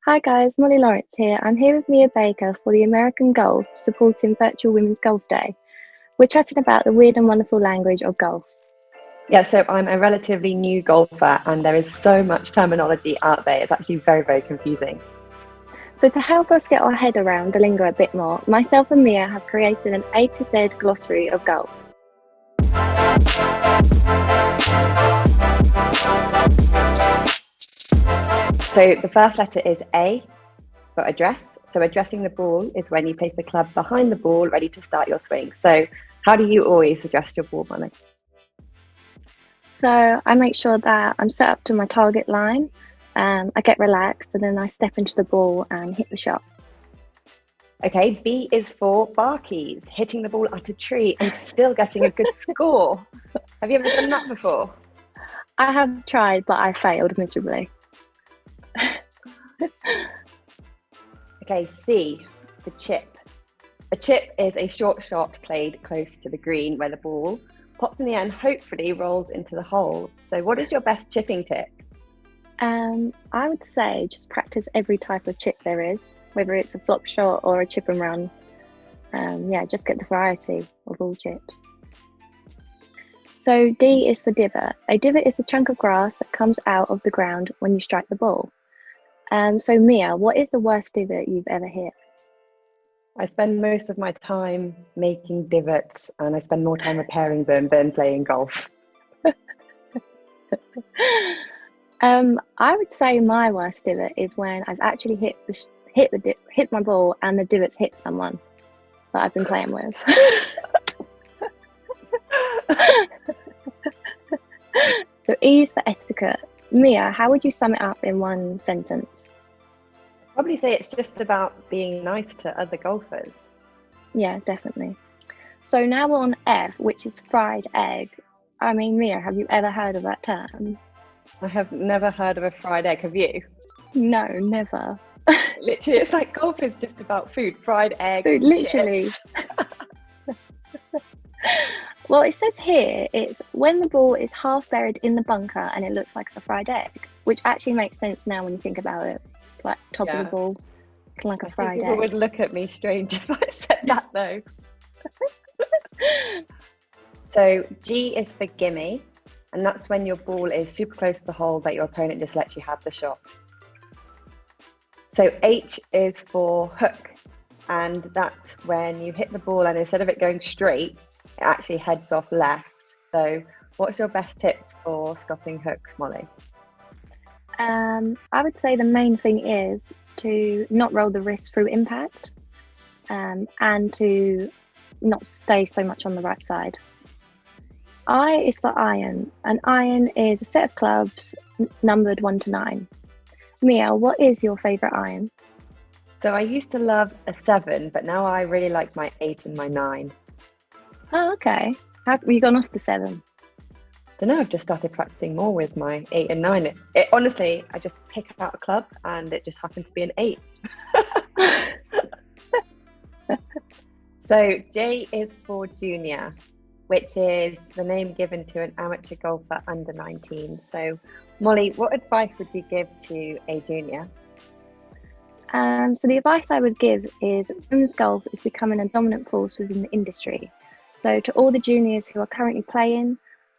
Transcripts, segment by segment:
Hi guys, Mollie Lawrence here. I'm here with Mia Baker for the American Golf supporting Virtual Women's Golf Day. We're chatting about the weird and wonderful language of golf. Yeah, so I'm a relatively new golfer and there is so much terminology out there. It's actually very, very confusing. So to help us get our head around the lingo a bit more, myself and Mia have created an A to Z glossary of golf. So the first letter is A for address. So addressing the ball is when you place the club behind the ball, ready to start your swing. So how do you always address your ball, Mollie? So I make sure that I'm set up to my target line, I get relaxed and then I step into the ball and hit the shot. Okay, B is for Barkies, hitting the ball at a tree and still getting a good score. Have you ever done that before? I have tried, but I failed miserably. Okay, C for chip. A chip is a short shot played close to the green where the ball pops in the air and hopefully rolls into the hole. So what is your best chipping tip? I would say just practice every type of chip there is, whether it's a flop shot or a chip and run. Just get the variety of all chips. So D is for divot. A divot is a chunk of grass that comes out of the ground when you strike the ball. So Mia, what is the worst divot you've ever hit? I spend most of my time making divots and I spend more time repairing them than playing golf. I would say my worst divot is when I've actually hit my ball and the divot's hit someone that I've been playing with. So E is for etiquette. Mia, how would you sum it up in one sentence? Probably say it's just about being nice to other golfers. Yeah, definitely. So now we're on F, which is fried egg. I mean, Mia, have you ever heard of that term? I have never heard of a fried egg, have you? No, never. Literally, it's like golf is just about food, fried egg, Food, literally. chips. Well, it says here it's when the ball is half buried in the bunker and it looks like a fried egg, which actually makes sense now when you think about it. Like top of the ball, like a fried People egg. would look at me strange if I said that though. So G is for gimme, and that's when your ball is super close to the hole that your opponent just lets you have the shot. So H is for hook, and that's when you hit the ball and instead of it going straight, it actually heads off left. So what's your best tips for stopping hooks, Mollie? I would say the main thing is to not roll the wrist through impact, and to not stay so much on the right side. I is for iron. An iron is a set of clubs numbered 1 to 9. Mia, what is your favourite iron? So I used to love a 7, but now I really like my 8 and my 9. Oh, okay. Have you gone off the 7? Don't know, I've just started practicing more with my 8 and 9. It honestly, I just pick out a club and it just happened to be an 8. So J is for junior, which is the name given to an amateur golfer under 19. So Mollie, what advice would you give to a junior? So the advice I would give is women's golf is becoming a dominant force within the industry. So to all the juniors who are currently playing,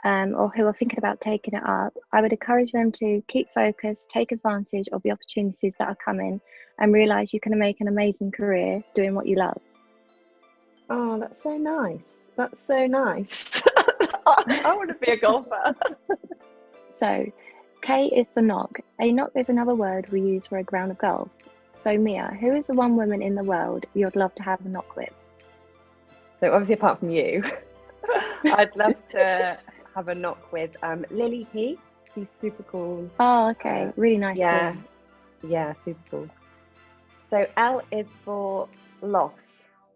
or who are thinking about taking it up, I would encourage them to keep focused, take advantage of the opportunities that are coming, and realise you can make an amazing career doing what you love. Oh, that's so nice. That's so nice. I want to be a golfer. So K is for knock. A knock is another word we use for a ground of golf. So Mia, who is the one woman in the world you'd love to have a knock with? So obviously apart from you, I'd love to have a knock with Lily P. She's super cool. Oh, okay. Really nice. Yeah, Swim. yeah, super cool. So L is for loft.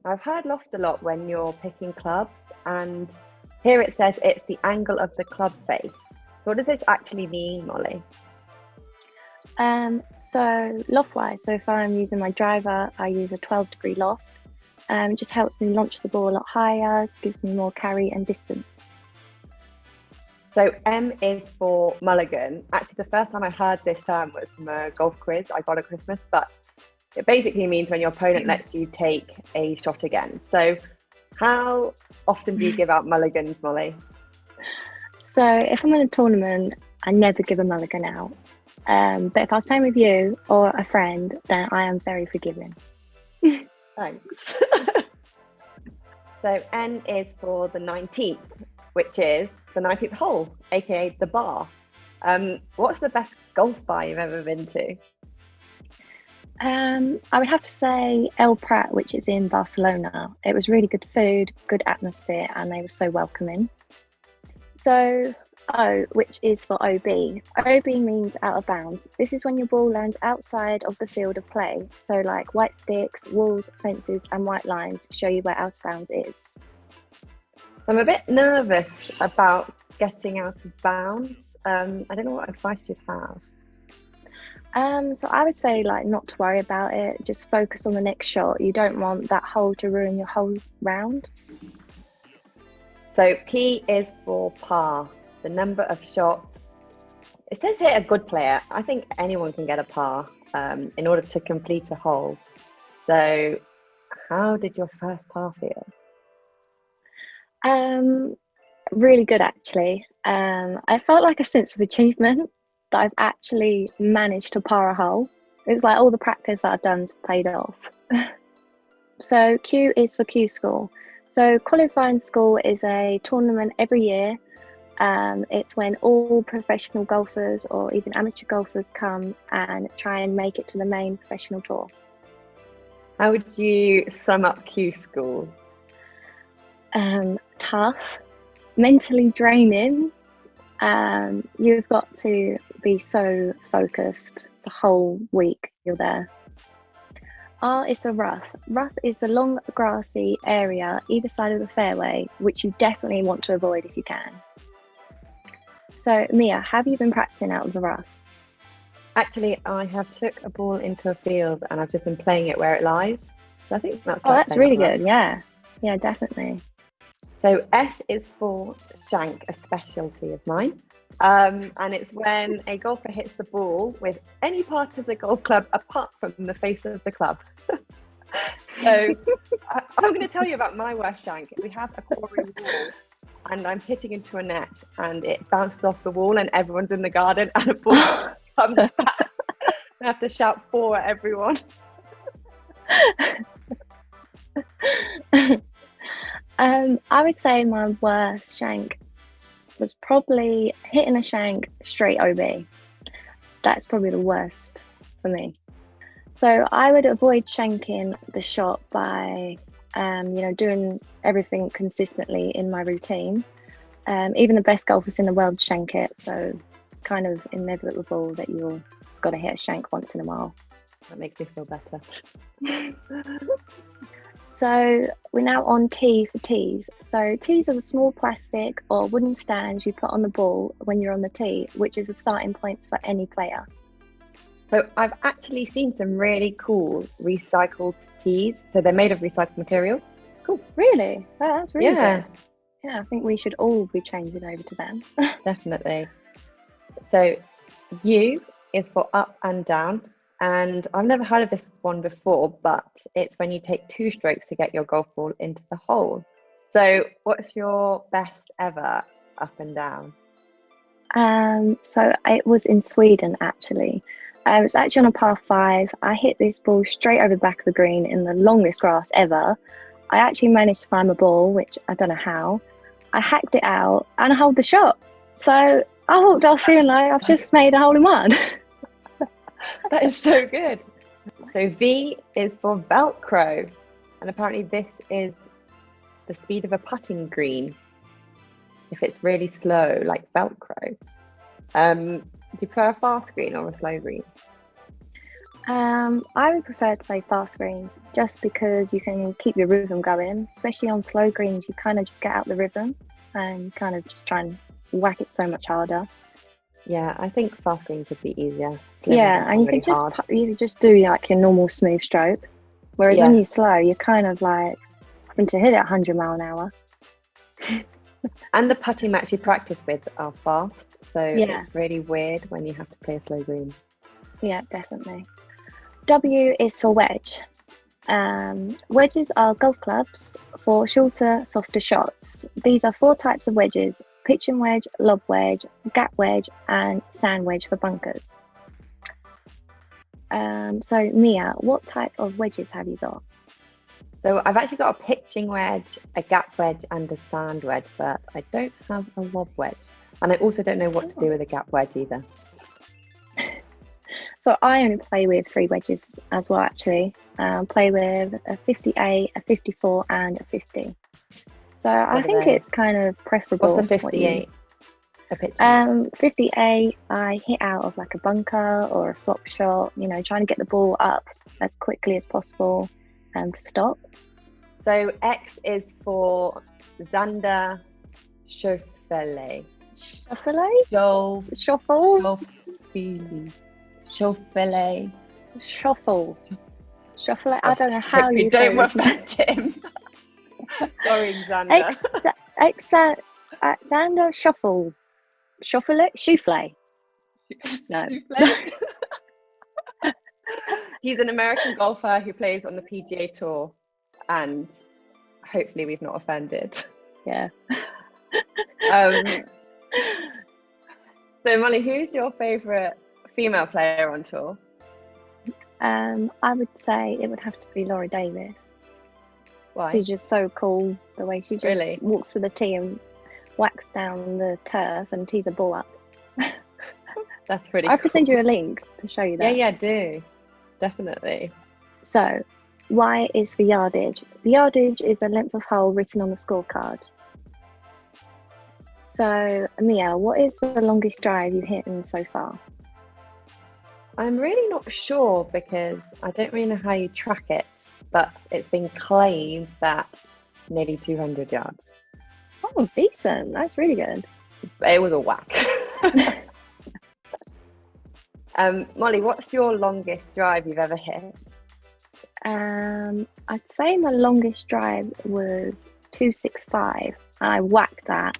I've heard loft a lot when you're picking clubs, and here it says it's the angle of the club face. So what does this actually mean, Mollie? So loft-wise, so if I'm using my driver, I use a 12-degree loft. It just helps me launch the ball a lot higher, gives me more carry and distance. So M is for mulligan. Actually, the first time I heard this term was from a golf quiz I got at Christmas, but it basically means when your opponent lets you take a shot again. So how often do you give out mulligans, Molly? So if I'm in a tournament, I never give a mulligan out. But if I was playing with you or a friend, then I am very forgiving. Thanks. So N is for the 19th, which is the 19th hole, aka the bar. What's the best golf bar you've ever been to? I would have to say El Prat, which is in Barcelona. It was really good food, good atmosphere, and they were so welcoming. So O, which is for OB. OB means out of bounds. This is when your ball lands outside of the field of play. So like white sticks, walls, fences, and white lines show you where out of bounds is. I'm a bit nervous about getting out of bounds. I don't know what advice you'd have. So I would say like not to worry about it. Just focus on the next shot. You don't want that hole to ruin your whole round. So P is for par, the number of shots. It says here a good player. I think anyone can get a par in order to complete a hole. So how did your first par feel? Really good actually. I felt like a sense of achievement that I've actually managed to par a hole. It was like all the practice that I've done's paid off. So Q is for Q School. So qualifying school is a tournament every year. It's when all professional golfers or even amateur golfers come and try and make it to the main professional tour. How would you sum up Q School? Tough, mentally draining. You've got to be so focused the whole week you're there. R is for rough. Rough is the long grassy area either side of the fairway, which you definitely want to avoid if you can. So Mia, have you been practicing out of the rough? Actually, I have took a ball into a field and I've just been playing it where it lies. So I think that's that's really good. Yeah, definitely. So S is for shank, a specialty of mine. And it's when a golfer hits the ball with any part of the golf club apart from the face of the club. So I'm going to tell you about my worst shank. We have a quarry wall and I'm hitting into a net and it bounces off the wall and everyone's in the garden and a ball comes back. I have to shout for at everyone. I would say my worst shank was probably hitting a shank straight OB. That's probably the worst for me. So I would avoid shanking the shot by, doing everything consistently in my routine. Even the best golfers in the world shank it, so kind of inevitable that you've got to hit a shank once in a while. That makes me feel better. So we're now on T for tees. So tees are the small plastic or wooden stands you put on the ball when you're on the tee, which is a starting point for any player. So I've actually seen some really cool recycled tees. So they're made of recycled materials. Cool. Really? Oh, that's really good. Yeah, I think we should all be changing over to them. Definitely. So U is for up and down. And I've never heard of this one before, but it's when you take 2 strokes to get your golf ball into the hole. So what's your best ever up and down? So it was in Sweden actually. It was actually on a par 5. I hit this ball straight over the back of the green in the longest grass ever. I actually managed to find my ball, which I don't know how. I hacked it out and I holed the shot. So I walked off feeling like I've just made a hole in one. That is so good. So V is for Velcro. And apparently this is the speed of a putting green. If it's really slow, like Velcro. Do you prefer a fast green or a slow green? I would prefer to play fast greens just because you can keep your rhythm going, especially on slow greens. You kind of just get out the rhythm and kind of just try and whack it so much harder. Yeah, I think fast greens would be easier. Yeah, and you can just do like your normal smooth stroke, whereas when you're slow, you're kind of like having to hit it 100 mile an hour. And the putting match you practice with are fast, so Yeah. it's really weird when you have to play a slow green. Yeah, definitely. W is for wedge. Wedges are golf clubs for shorter, softer shots. These are 4 types of wedges: pitching wedge, lob wedge, gap wedge, and sand wedge for bunkers. So Mia, what type of wedges have you got? So I've actually got a pitching wedge, a gap wedge, and a sand wedge, but I don't have a lob wedge. And I also don't know what to do with a gap wedge either. So I only play with 3 wedges as well, actually. Play with a 58, a 54, and a 50. So I think it's kind of preferable. What's a 58? A pitching? 58, I hit out of like a bunker or a flop shot, trying to get the ball up as quickly as possible to stop. So X is for Xander Schauffele. Shuffle? Schauffele. Shuffle. I don't know how you say don't respect him. Sorry, Xander. Xander Shuffle. Souffle. No. He's an American golfer who plays on the PGA Tour, and hopefully we've not offended. Yeah. So Molly, who's your favourite female player on tour? I would say it would have to be Laura Davis. Why? She's just so cool, the way she just Really? walks to the tee and whacks down the turf and tees a ball up. That's pretty I have to cool. send you a link to show you that. Yeah, do. Definitely. So, Y is for yardage. The yardage is the length of hole written on the scorecard. So, Mia, what is the longest drive you've hit in so far? I'm really not sure because I don't really know how you track it, but it's been claimed that nearly 200 yards. Oh, decent. That's really good. It was a whack. Molly, what's your longest drive you've ever hit? I'd say my longest drive was 265. I whacked that.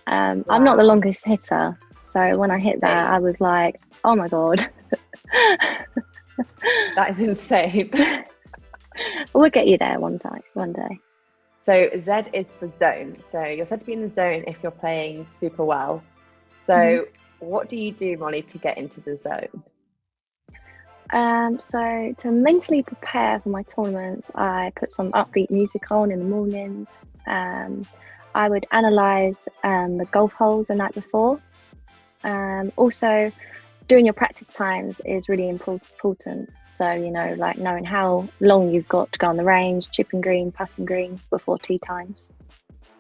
Wow. I'm not the longest hitter, so when I hit that, I was like, oh my god. That is insane. We'll get you there one day. So Z is for zone. So you're said to be in the zone if you're playing super well. So what do you do, Molly, to get into the zone? So to mentally prepare for my tournaments, I put some upbeat music on in the mornings. I would analyse the golf holes the night before. Also, doing your practice times is really important. So, like knowing how long you've got to go on the range, chipping green, putting green before tee times.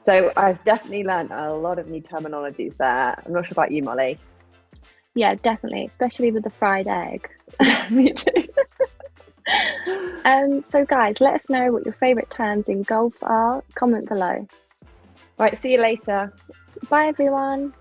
So I've definitely learned a lot of new terminologies there. I'm not sure about you, Molly. Yeah, definitely, especially with the fried egg. Me too. So guys, let us know what your favourite terms in golf are. Comment below. Right, see you later. Bye everyone.